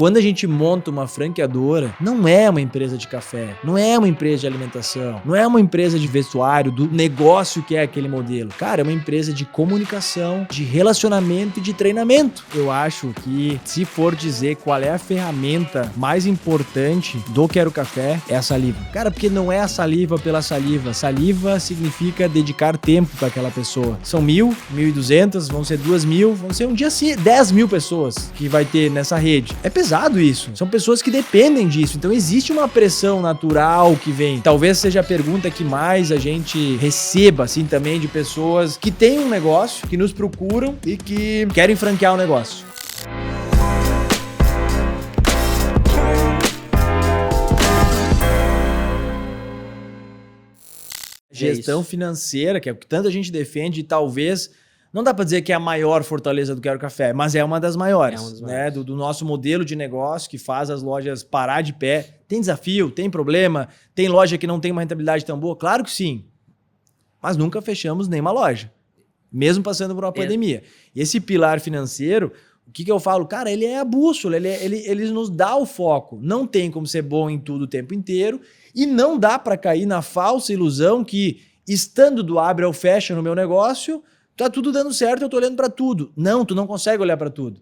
Quando a gente monta uma franqueadora, não é uma empresa de café, não é uma empresa de alimentação, não é uma empresa de vestuário, do negócio que é aquele modelo. Cara, é uma empresa de comunicação, de relacionamento e de treinamento. Eu acho que, se for dizer qual é a ferramenta mais importante do Quero Café, é a saliva. Cara, porque não é a saliva pela saliva. Saliva significa dedicar tempo para aquela pessoa. São 1.000, 1.200, vão ser 2.000, vão ser um dia 10.000 pessoas que vai ter nessa rede. É pesado isso. São pessoas que dependem disso. Então existe uma pressão natural que vem. Talvez seja a pergunta que mais a gente receba, assim, também de pessoas que têm um negócio, que nos procuram e que querem franquear o negócio. Gestão financeira, que é o que tanta gente defende, e talvez, não dá para dizer que é a maior fortaleza do Quero Café, mas é uma das maiores, né? Do nosso modelo de negócio que faz as lojas parar de pé. Tem desafio, tem problema, tem loja que não tem uma rentabilidade tão boa? Claro que sim, mas nunca fechamos nenhuma loja, mesmo passando por uma pandemia. E esse pilar financeiro, o que eu falo? Cara, ele é a bússola, ele nos dá o foco. Não tem como ser bom em tudo o tempo inteiro e não dá para cair na falsa ilusão que, estando do abre ao fecha no meu negócio, tá tudo dando certo, eu tô olhando para tudo. Não, tu não consegue olhar para tudo.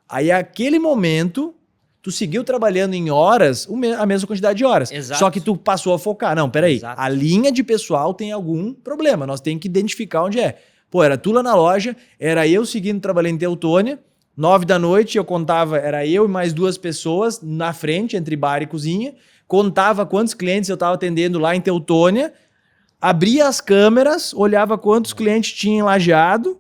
Aí, aquele momento, tu seguiu trabalhando em horas, a mesma quantidade de horas. Exato. Só que tu passou a focar. Não, peraí, Exato. A linha de pessoal tem algum problema, nós temos que identificar onde é. Pô, era tu lá na loja, era eu seguindo trabalhando em Teutônia, 9 da noite eu contava, era eu e mais 2 pessoas na frente, entre bar e cozinha, contava quantos clientes eu estava atendendo lá em Teutônia, abria as câmeras, olhava quantos clientes tinha em Lajeado,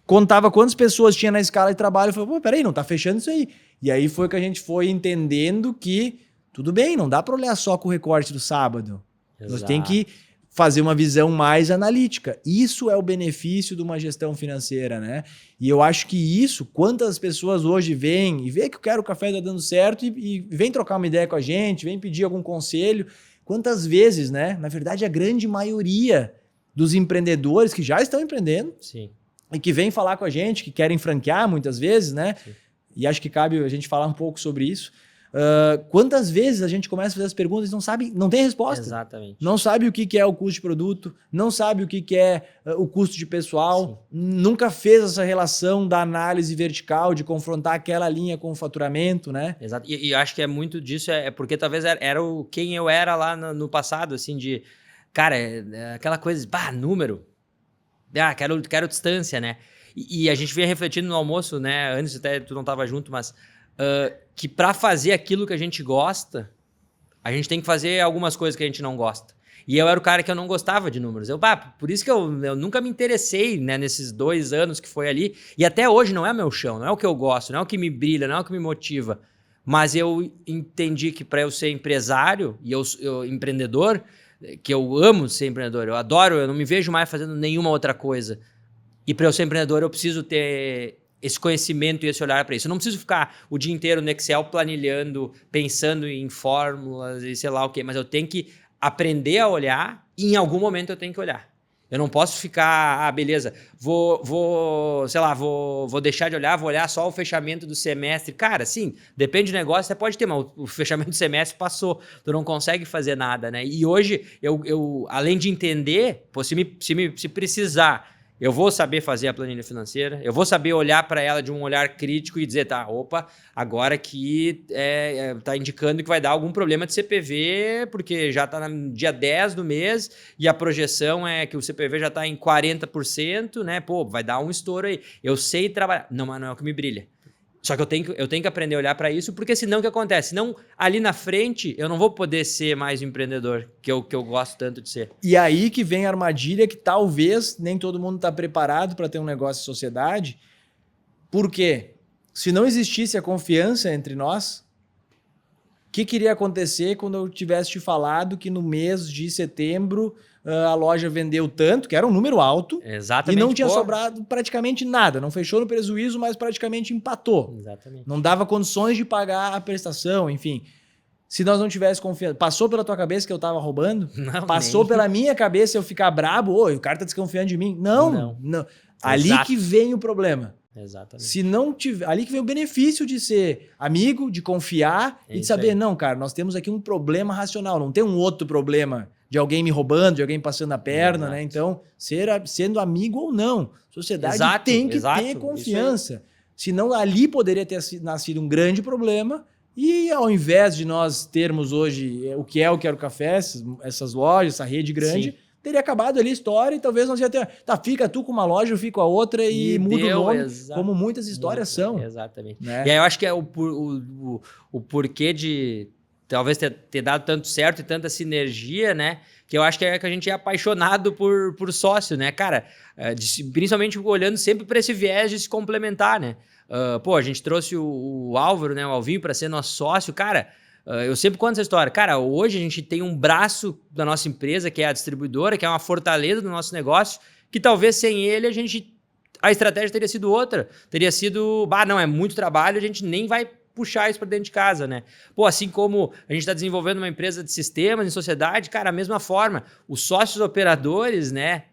contava quantas pessoas tinha na escala de trabalho e falava, pô, peraí, não tá fechando isso aí. E aí foi que a gente foi entendendo que tudo bem, não dá para olhar só com o recorte do sábado. Exato. Nós temos que fazer uma visão mais analítica. Isso é o benefício de uma gestão financeira, né? E eu acho que isso, quantas pessoas hoje vêm e vê que eu quero o café tá dando certo e vem trocar uma ideia com a gente, vem pedir algum conselho. Quantas vezes, né? Na verdade, a grande maioria dos empreendedores que já estão empreendendo, sim, e que vêm falar com a gente, que querem franquear muitas vezes, né? Sim. E acho que cabe a gente falar um pouco sobre isso. Quantas vezes a gente começa a fazer as perguntas e não sabe, não tem resposta. Exatamente. Não sabe o que é o custo de produto, não sabe o que é o custo de pessoal, nunca fez essa relação da análise vertical, de confrontar aquela linha com o faturamento, né? Exato. E acho que é muito disso, porque talvez era quem eu era lá no passado, assim, de... Cara, aquela coisa, número. Quero distância, né? E a gente vinha refletindo no almoço, né? Antes até tu não estava junto, mas... que para fazer aquilo que a gente gosta, a gente tem que fazer algumas coisas que a gente não gosta. E eu era o cara que eu não gostava de números. Por isso que eu nunca me interessei, né, nesses 2 anos que foi ali. E até hoje não é meu chão, não é o que eu gosto, não é o que me brilha, não é o que me motiva. Mas eu entendi que para eu ser empresário e eu empreendedor, que eu amo ser empreendedor, eu adoro, eu não me vejo mais fazendo nenhuma outra coisa. E para eu ser empreendedor eu preciso ter esse conhecimento e esse olhar para isso. Eu não preciso ficar o dia inteiro no Excel planilhando, pensando em fórmulas e sei lá o quê, mas eu tenho que aprender a olhar e em algum momento eu tenho que olhar. Eu não posso ficar, beleza, vou deixar de olhar, vou olhar só o fechamento do semestre. Cara, sim, depende do negócio, você pode ter, mas o fechamento do semestre passou, tu não consegue fazer nada, né? E hoje, eu além de entender, se precisar, eu vou saber fazer a planilha financeira, eu vou saber olhar para ela de um olhar crítico e dizer, agora aqui tá indicando que vai dar algum problema de CPV, porque já está no dia 10 do mês e a projeção é que o CPV já está em 40%, né? Pô, vai dar um estouro aí. Eu sei trabalhar. Não, mas não é o que me brilha. Só que eu tenho que aprender a olhar para isso, porque senão o que acontece? Senão, ali na frente, eu não vou poder ser mais o empreendedor que eu gosto tanto de ser. E aí que vem a armadilha que talvez nem todo mundo está preparado para ter um negócio em sociedade. Por quê? Se não existisse a confiança entre nós, o que iria acontecer quando eu tivesse te falado que no mês de setembro a loja vendeu tanto, que era um número alto, exatamente, e não tinha sobrado praticamente nada, não fechou no prejuízo, mas praticamente empatou. Exatamente. Não dava condições de pagar a prestação, enfim. Se nós não tivéssemos confiança, passou pela tua cabeça que eu tava roubando? Não, passou pela minha cabeça eu ficar brabo, o cara tá desconfiando de mim? Não. Ali que vem o problema. Exatamente. Se não tiver... Ali que vem o benefício de ser amigo, de confiar e de saber, não, cara, nós temos aqui um problema racional, não tem um outro problema de alguém me roubando, de alguém passando a perna, né? Então, sendo amigo ou não, sociedade tem que ter confiança. Senão, ali poderia ter nascido um grande problema e ao invés de nós termos hoje o Quero Café, essas lojas, essa rede grande... Sim. Teria acabado ali a história e talvez nós ia ter... Tá, fica tu com uma loja, eu fico com a outra e muda o nome, como muitas histórias são. Exatamente. Né? E aí eu acho que é o porquê de talvez ter dado tanto certo e tanta sinergia, né? Que eu acho que é que a gente é apaixonado por sócio, né? Cara, principalmente olhando sempre para esse viés de se complementar, né? A gente trouxe o Álvaro, né? O Alvinho para ser nosso sócio, cara... eu sempre conto essa história. Cara, hoje a gente tem um braço da nossa empresa, que é a distribuidora, que é uma fortaleza do nosso negócio, que talvez sem ele a estratégia teria sido outra. Teria sido, não, é muito trabalho, a gente nem vai puxar isso para dentro de casa, né? Assim como a gente está desenvolvendo uma empresa de sistemas em sociedade, cara, a mesma forma. Os sócios operadores, né?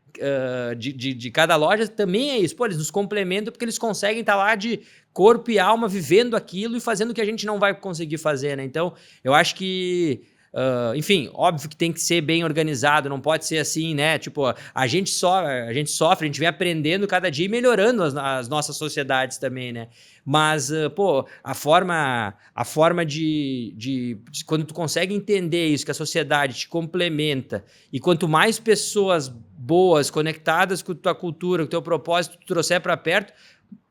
De cada loja também é isso. Eles nos complementam porque eles conseguem estar lá de corpo e alma vivendo aquilo e fazendo o que a gente não vai conseguir fazer, né? Então, eu acho que enfim, óbvio que tem que ser bem organizado, não pode ser assim, né? Tipo, a gente sofre, a gente vem aprendendo cada dia e melhorando as nossas sociedades também, né? Mas, a forma de quando tu consegue entender isso, que a sociedade te complementa e quanto mais pessoas boas, conectadas com a tua cultura, com o teu propósito, tu trouxer para perto,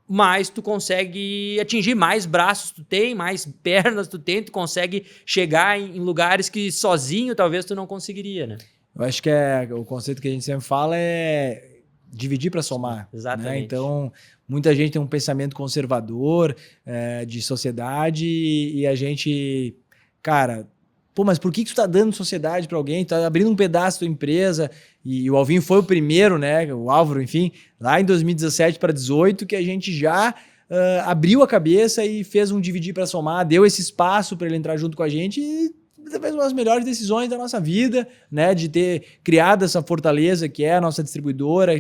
mais tu consegue atingir, mais braços tu tem, mais pernas tu tem, tu consegue chegar em lugares que sozinho talvez tu não conseguiria, né? Eu acho que o conceito que a gente sempre fala é dividir para somar. Exatamente. Né? Então, muita gente tem um pensamento conservador de sociedade e a gente, cara... mas por que tu tá dando sociedade para alguém? Tu tá abrindo um pedaço da tua empresa e o Alvinho foi o primeiro, né? O Álvaro, enfim, lá em 2017 para 2018 que a gente já abriu a cabeça e fez um dividir para somar, deu esse espaço para ele entrar junto com a gente e fez uma das melhores decisões da nossa vida, né? De ter criado essa fortaleza que é a nossa distribuidora,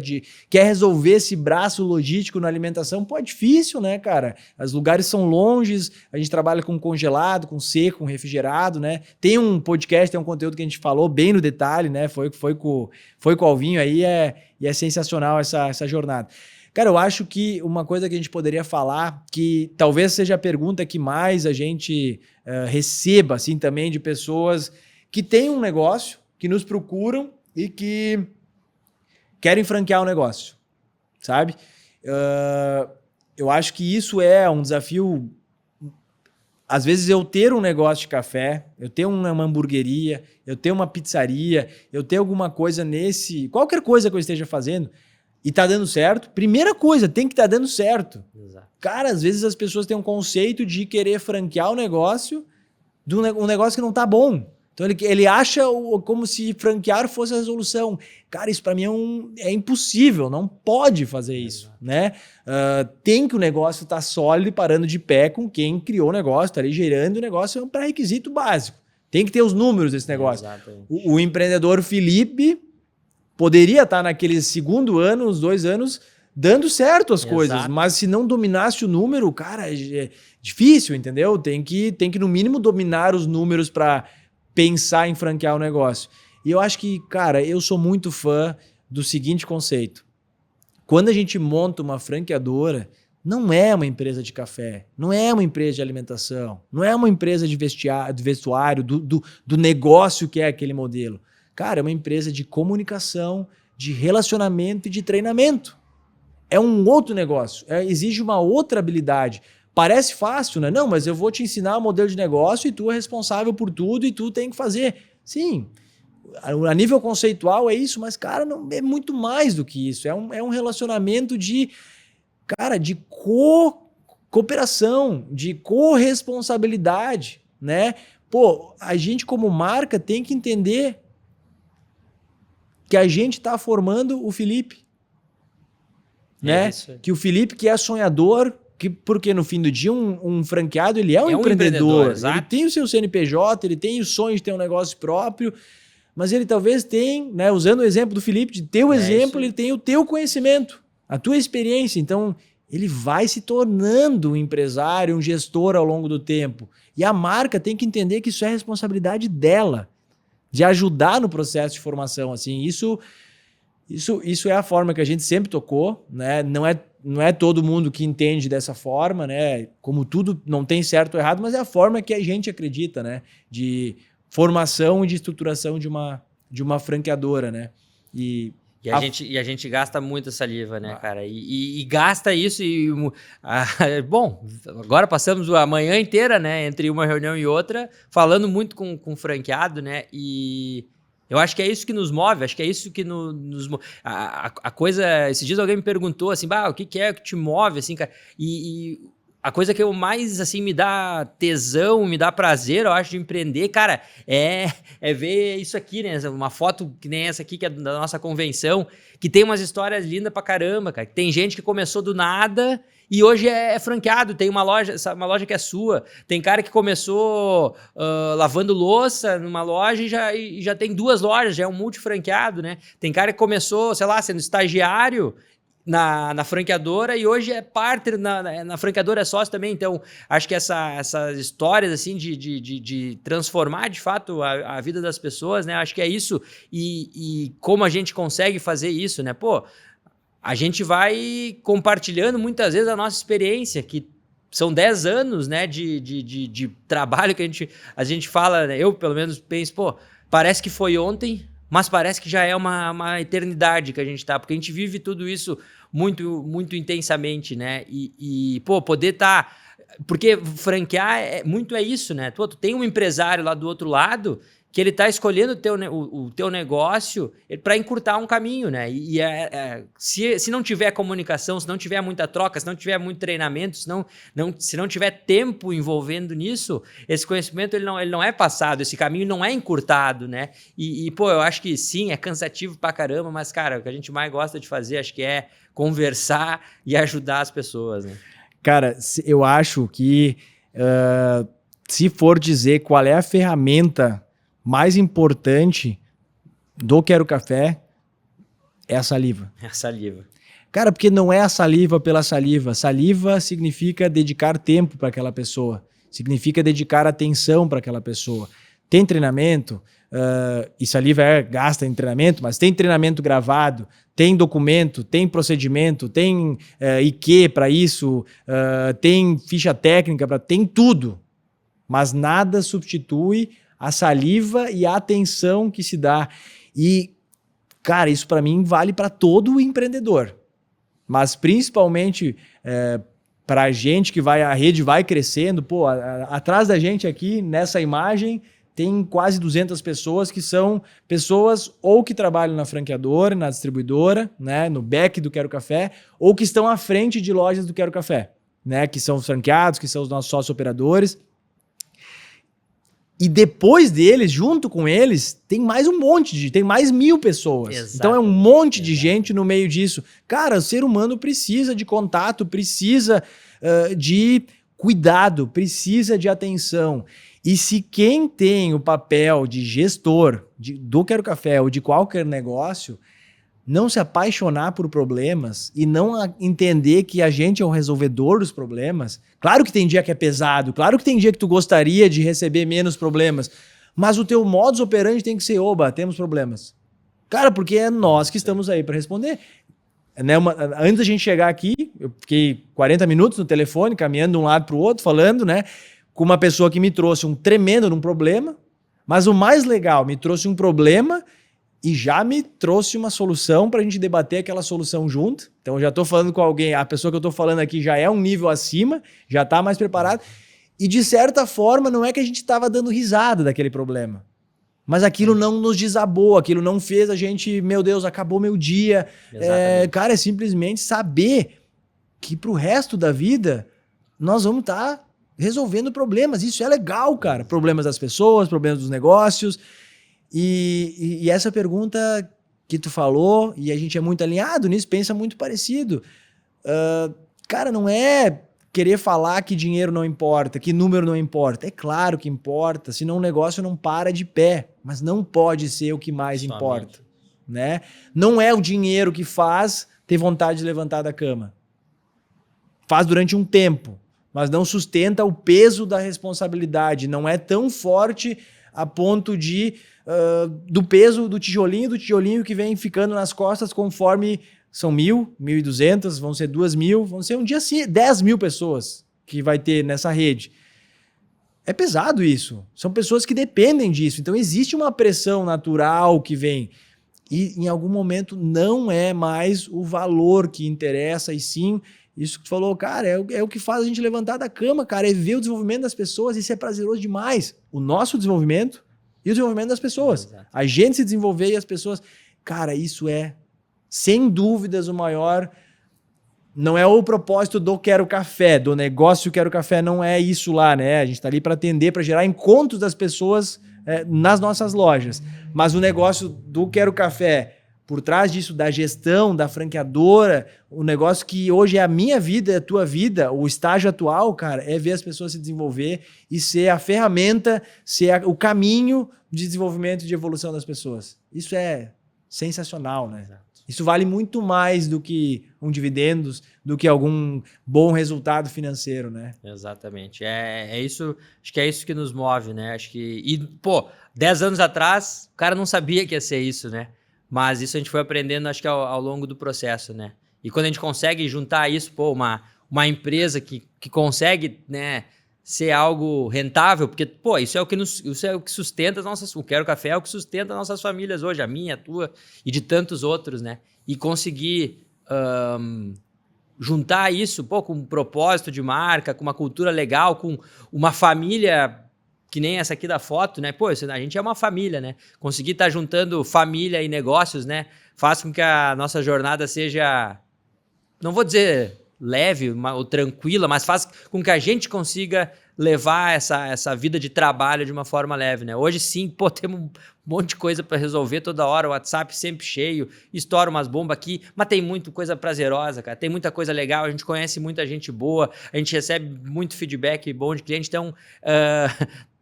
quer resolver esse braço logístico na alimentação. É difícil, né, cara? Os lugares são longes, a gente trabalha com congelado, com seco, com refrigerado, né? Tem um podcast, tem um conteúdo que a gente falou bem no detalhe, né? Foi com o Alvinho aí, e é sensacional essa jornada. Cara, eu acho que uma coisa que a gente poderia falar, que talvez seja a pergunta que mais a gente receba, assim, também de pessoas que têm um negócio, que nos procuram e que querem franquear o negócio, sabe? Eu acho que isso é um desafio. Às vezes eu ter um negócio de café, eu ter uma hamburgueria, eu ter uma pizzaria, eu ter alguma coisa qualquer coisa que eu esteja fazendo, e tá dando certo, primeira coisa, tem que estar dando certo. Exato. Cara, às vezes as pessoas têm um conceito de querer franquear o negócio de um negócio que não tá bom. Então ele acha como se franquear fosse a resolução. Cara, isso para mim é impossível, não pode fazer isso, né? Tem que o negócio estar sólido e parando de pé com quem criou o negócio, tá ali gerando o negócio, é um pré-requisito básico. Tem que ter os números desse negócio. O empreendedor Felipe poderia estar naquele segundo ano, uns 2 anos, dando certo as coisas, mas se não dominasse o número, cara, é difícil, entendeu? Tem que no mínimo dominar os números para pensar em franquear o negócio. E eu acho que, cara, eu sou muito fã do seguinte conceito. Quando a gente monta uma franqueadora, não é uma empresa de café, não é uma empresa de alimentação, não é uma empresa de vestuário, do negócio que é aquele modelo. Cara, é uma empresa de comunicação, de relacionamento e de treinamento. É um outro negócio, exige uma outra habilidade. Parece fácil, né? Não, mas eu vou te ensinar o modelo de negócio e tu é responsável por tudo e tu tem que fazer. Sim, a nível conceitual é isso, mas, cara, não, é muito mais do que isso. É um relacionamento de cooperação, de corresponsabilidade, né? A gente como marca tem que entender que a gente está formando o Felipe, né? Que o Felipe que é sonhador, porque no fim do dia um franqueado ele é um empreendedor, ele tem o seu CNPJ, ele tem o sonho de ter um negócio próprio, mas ele talvez tenha, né, usando o exemplo do Felipe, de teu exemplo, ele tem o teu conhecimento, a tua experiência. Então ele vai se tornando um empresário, um gestor ao longo do tempo. E a marca tem que entender que isso é responsabilidade dela, de ajudar no processo de formação. Assim, isso é a forma que a gente sempre tocou, né? Não é todo mundo que entende dessa forma, né? Como tudo, não tem certo ou errado, mas é a forma que a gente acredita, né? De formação e de estruturação de uma franqueadora, né? E a gente gasta muita saliva, né, cara? E gasta isso bom, agora passamos a manhã inteira, né, entre uma reunião e outra, falando muito com o franqueado, né? E eu acho que é isso que nos move, acho que é isso que nos move. A coisa... Esses dias alguém me perguntou, assim, o que é que te move, assim, cara? E a coisa que eu mais, assim, me dá tesão, me dá prazer, eu acho, de empreender, cara, é ver isso aqui, né? Uma foto que nem essa aqui, que é da nossa convenção, que tem umas histórias lindas pra caramba, cara. Tem gente que começou do nada e hoje é franqueado, tem uma loja que é sua. Tem cara que começou lavando louça numa loja e já tem 2 lojas, já é um multifranqueado, né? Tem cara que começou, sei lá, sendo estagiário na franqueadora e hoje é partner na franqueadora, é sócio também. Então, acho que essas histórias assim de transformar de fato a vida das pessoas, né? Acho que é isso. E como a gente consegue fazer isso, né? Pô, a gente vai compartilhando muitas vezes a nossa experiência, que são 10 anos, né, de trabalho que a gente fala, né? Eu pelo menos penso, pô, parece que foi ontem, mas parece que já é uma eternidade que a gente tá, porque a gente vive tudo isso muito, muito intensamente, né? Pô, poder estar... Porque franquear muito é isso, né? Tu tem um empresário lá do outro lado que ele tá escolhendo o teu negócio para encurtar um caminho, né? Se não tiver comunicação, se não tiver muita troca, se não tiver muito treinamento, se não tiver tempo envolvendo nisso, esse conhecimento ele não é passado, esse caminho não é encurtado, né? Pô, eu acho que sim, é cansativo pra caramba, mas, cara, o que a gente mais gosta de fazer, acho que é conversar e ajudar as pessoas, né? Cara, eu acho que se for dizer qual é a ferramenta mais importante do Quero Café, é a saliva. É a saliva. Cara, porque não é a saliva pela saliva. Saliva significa dedicar tempo para aquela pessoa. Significa dedicar atenção para aquela pessoa. Tem treinamento, e saliva gasta em treinamento, mas tem treinamento gravado, tem documento, tem procedimento, tem IQ para isso, tem ficha técnica, tem tudo. Mas nada substitui a saliva e a atenção que se dá. E, cara, isso para mim vale para todo empreendedor. Mas principalmente para a gente que a rede vai crescendo. Pô, atrás da gente aqui, nessa imagem, tem quase 200 pessoas que são pessoas ou que trabalham na franqueadora, na distribuidora, né, no back do Quero Café, ou que estão à frente de lojas do Quero Café, né, que são os franqueados, que são os nossos sócios operadores. E depois deles, junto com eles, tem mais tem mais 1.000 pessoas. Exato. Então é um monte de gente no meio disso. Cara, o ser humano precisa de contato, precisa de cuidado, precisa de atenção. E se quem tem o papel de gestor do Quero Café ou de qualquer negócio, não se apaixonar por problemas e não entender que a gente é o resolvedor dos problemas. Claro que tem dia que é pesado, claro que tem dia que tu gostaria de receber menos problemas, mas o teu modus operandi tem que ser, temos problemas. Cara, porque é nós que estamos aí para responder. Né, antes da gente chegar aqui, eu fiquei 40 minutos no telefone, caminhando de um lado para o outro, falando, né, com uma pessoa que me trouxe um tremendo problema, mas o mais legal, me trouxe um problema e já me trouxe uma solução para a gente debater aquela solução junto. Então eu já estou falando com alguém, a pessoa que eu estou falando aqui já é um nível acima, já está mais preparado. E de certa forma não é que a gente estava dando risada daquele problema, mas aquilo não nos desabou, aquilo não fez a gente, meu Deus, acabou meu dia. Cara, é simplesmente saber que pro resto da vida nós vamos estar resolvendo problemas. Isso é legal, cara. Problemas das pessoas, problemas dos negócios. E essa pergunta que tu falou, e a gente é muito alinhado nisso, pensa muito parecido. Cara, não é querer falar que dinheiro não importa, que número não importa. É claro que importa, senão o negócio não para de pé, mas não pode ser o que mais importa, né? Não é o dinheiro que faz ter vontade de levantar da cama. faz durante um tempo, mas não sustenta o peso da responsabilidade, não é tão forte a ponto de do peso do tijolinho que vem ficando nas costas conforme são 1.000, 1.200, vão ser 2.000, vão ser um dia 10.000 pessoas que vai ter nessa rede. É pesado isso. São pessoas que dependem disso. Então existe uma pressão natural que vem. E em algum momento não é mais o valor que interessa, e sim, isso que tu falou, cara, é o que faz a gente levantar da cama, cara, é ver o desenvolvimento das pessoas. Isso é prazeroso demais. O nosso desenvolvimento e o desenvolvimento das pessoas. Exato. A gente se desenvolver e as pessoas... Cara, isso é, sem dúvidas, o maior... Não é o propósito do Quero Café, do negócio Quero Café, não é isso lá, né? A gente tá ali para atender, para gerar encontros das pessoas nas nossas lojas. Mas o negócio do Quero Café, por trás disso, da gestão, da franqueadora, o negócio que hoje é a minha vida, é a tua vida, o estágio atual, cara, é ver as pessoas se desenvolver e ser a ferramenta, ser o caminho de desenvolvimento e de evolução das pessoas. Isso é sensacional, né? Exato. Isso vale muito mais do que um dividendos, do que algum bom resultado financeiro, né? Exatamente. É isso, acho que é isso que nos move, né? Acho que... E, 10 anos atrás, o cara não sabia que ia ser isso, né? Mas isso a gente foi aprendendo, acho que ao longo do processo, né? E quando a gente consegue juntar isso, uma empresa que consegue, né, ser algo rentável, porque, isso é o que sustenta as nossas... O Quero Café é o que sustenta as nossas famílias hoje, a minha, a tua e de tantos outros, né? E conseguir juntar isso, com um propósito de marca, com uma cultura legal, com uma família que nem essa aqui da foto, né? A gente é uma família, né? Conseguir estar juntando família e negócios, né? Faz com que a nossa jornada seja, não vou dizer leve ou tranquila, mas faz com que a gente consiga levar essa vida de trabalho de uma forma leve, né? Hoje sim, temos um monte de coisa para resolver toda hora, o WhatsApp sempre cheio, estoura umas bombas aqui, mas tem muita coisa prazerosa, cara, tem muita coisa legal, a gente conhece muita gente boa, a gente recebe muito feedback bom de cliente, então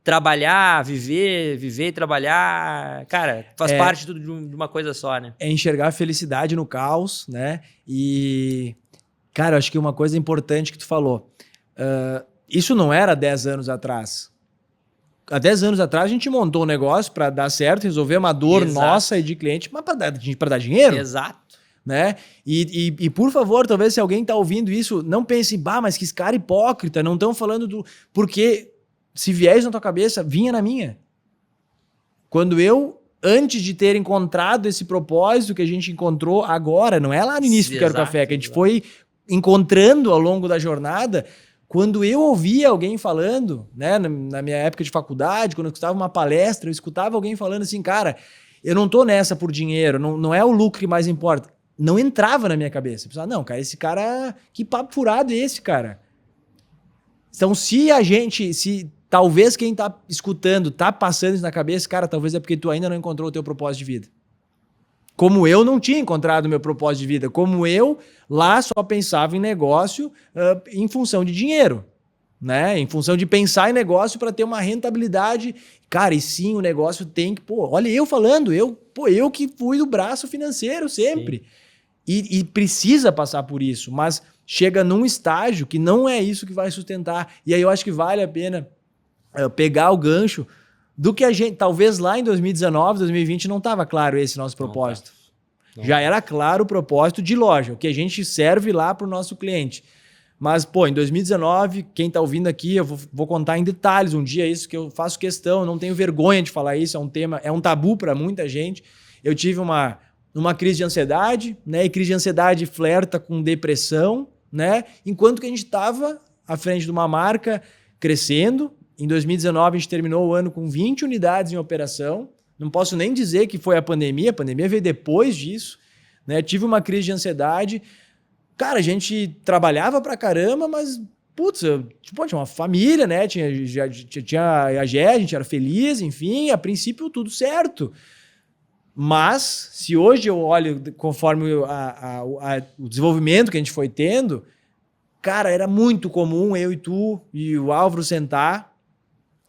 trabalhar, viver e trabalhar, cara, faz parte tudo de uma coisa só, né? É enxergar a felicidade no caos, né? E, cara, acho que uma coisa importante que tu falou, isso não era 10 anos atrás. Há 10 anos atrás a gente montou um negócio para dar certo, resolver uma dor nossa e de cliente, mas para dar dinheiro. Exato. Né? E por favor, talvez se alguém tá ouvindo isso, não pense, mas que esse cara hipócrita, não estão falando do... Porque se viés na tua cabeça, vinha na minha. Quando eu, antes de ter encontrado esse propósito que a gente encontrou agora, não é lá no início do Quero Café, que a gente foi encontrando ao longo da jornada... Quando eu ouvia alguém falando, né, na minha época de faculdade, quando eu escutava uma palestra, eu escutava alguém falando assim, cara, eu não tô nessa por dinheiro, não é o lucro que mais importa. Não entrava na minha cabeça. Eu pensava, não, cara, esse cara, que papo furado é esse, cara? Então, se talvez quem tá escutando, tá passando isso na cabeça, cara, talvez é porque tu ainda não encontrou o teu propósito de vida. Como eu não tinha encontrado o meu propósito de vida, como eu lá só pensava em negócio em função de dinheiro, né? Em função de pensar em negócio para ter uma rentabilidade. Cara, e sim, o negócio tem que... olha eu falando, eu que fui do braço financeiro sempre. E precisa passar por isso, mas chega num estágio que não é isso que vai sustentar. E aí eu acho que vale a pena pegar o gancho do que a gente, talvez lá em 2019, 2020, não estava claro esse nosso propósito. Não. Já era claro o propósito de loja, o que a gente serve lá para o nosso cliente. Mas, em 2019, quem está ouvindo aqui, eu vou contar em detalhes um dia isso, que eu faço questão, eu não tenho vergonha de falar isso, é um tema, é um tabu para muita gente. Eu tive uma crise de ansiedade, né? E crise de ansiedade flerta com depressão, né? Enquanto que a gente estava à frente de uma marca crescendo. Em 2019, a gente terminou o ano com 20 unidades em operação. Não posso nem dizer que foi a pandemia veio depois disso, né? Tive uma crise de ansiedade. Cara, a gente trabalhava pra caramba, mas, tinha uma família, né? Tinha a Gé, a gente era feliz, enfim, a princípio tudo certo. Mas, se hoje eu olho conforme o desenvolvimento que a gente foi tendo, cara, era muito comum eu e tu e o Álvaro sentar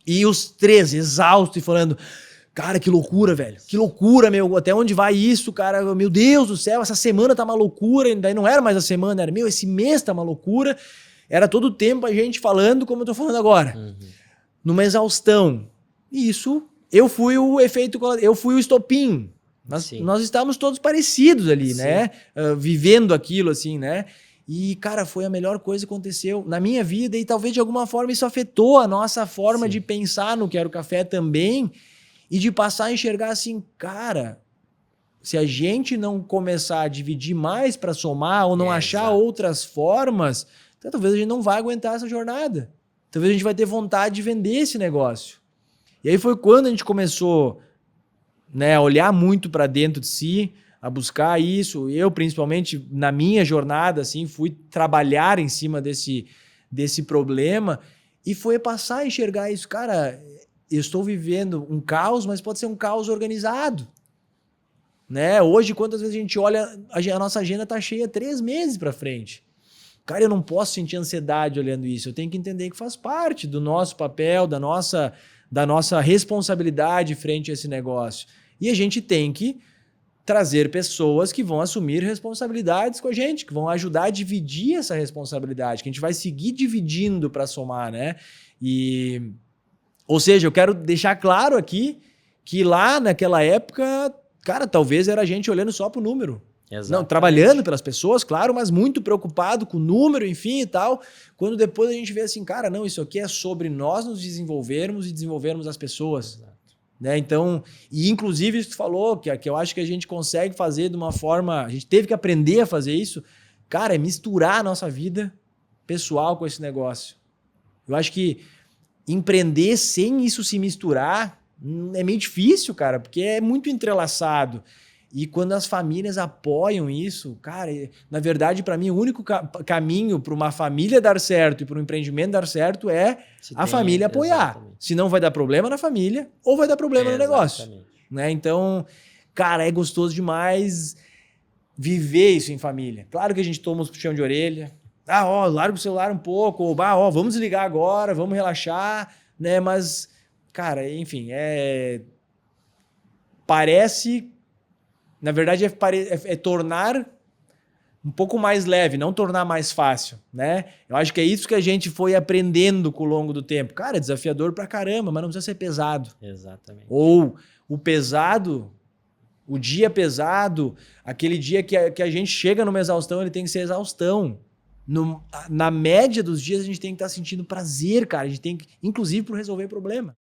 e os três exaustos e falando, cara, que loucura, velho. Que loucura, meu. Até onde vai isso, cara? Meu Deus do céu, essa semana tá uma loucura. Daí não era mais a semana, era, esse mês tá uma loucura. Era todo o tempo a gente falando como eu tô falando agora. Numa exaustão. E isso, eu fui o efeito, eu fui o estopim. Nós estávamos todos parecidos ali, né? Vivendo aquilo, assim, né? E, cara, foi a melhor coisa que aconteceu na minha vida e talvez de alguma forma isso afetou a nossa forma de pensar no Quero Café também e de passar a enxergar assim, cara, se a gente não começar a dividir mais para somar ou não achar outras formas, então, talvez a gente não vai aguentar essa jornada. Talvez a gente vai ter vontade de vender esse negócio. E aí foi quando a gente começou, né, a olhar muito para dentro de si, a buscar isso. Eu, principalmente, na minha jornada, assim, fui trabalhar em cima desse problema e foi passar a enxergar isso. Cara, eu estou vivendo um caos, mas pode ser um caos organizado. Né? Hoje, quantas vezes a gente olha, a nossa agenda está cheia 3 meses para frente. Cara, eu não posso sentir ansiedade olhando isso. Eu tenho que entender que faz parte do nosso papel, da nossa responsabilidade frente a esse negócio. E a gente tem que trazer pessoas que vão assumir responsabilidades com a gente, que vão ajudar a dividir essa responsabilidade, que a gente vai seguir dividindo para somar, né? Ou seja, eu quero deixar claro aqui que lá naquela época, cara, talvez era a gente olhando só pro número. Exatamente. Não, trabalhando pelas pessoas, claro, mas muito preocupado com o número, enfim e tal. Quando depois a gente vê assim, cara, não, isso aqui é sobre nós nos desenvolvermos e desenvolvermos as pessoas. Né? Então, e inclusive isso que tu falou, que eu acho que a gente consegue fazer de uma forma, a gente teve que aprender a fazer isso, cara, é misturar a nossa vida pessoal com esse negócio. Eu acho que empreender sem isso se misturar é meio difícil, cara, porque é muito entrelaçado. E quando as famílias apoiam isso, cara, na verdade, para mim, o único caminho para uma família dar certo e para um empreendimento dar certo é a família apoiar. Exatamente. Senão vai dar problema na família ou vai dar problema no negócio. Né? Então, cara, é gostoso demais viver isso em família. Claro que a gente toma uns puxão de orelha. Larga o celular um pouco. Ou, vamos desligar agora, vamos relaxar. Né? Mas, cara, enfim, parece... Na verdade, é tornar um pouco mais leve, não tornar mais fácil, né? Eu acho que é isso que a gente foi aprendendo com o longo do tempo. Cara, é desafiador pra caramba, mas não precisa ser pesado. Exatamente. Ou o pesado, o dia pesado, aquele dia que a gente chega numa exaustão, ele tem que ser exaustão. Na média dos dias, a gente tem que estar sentindo prazer, cara. A gente tem que, inclusive, por resolver problema.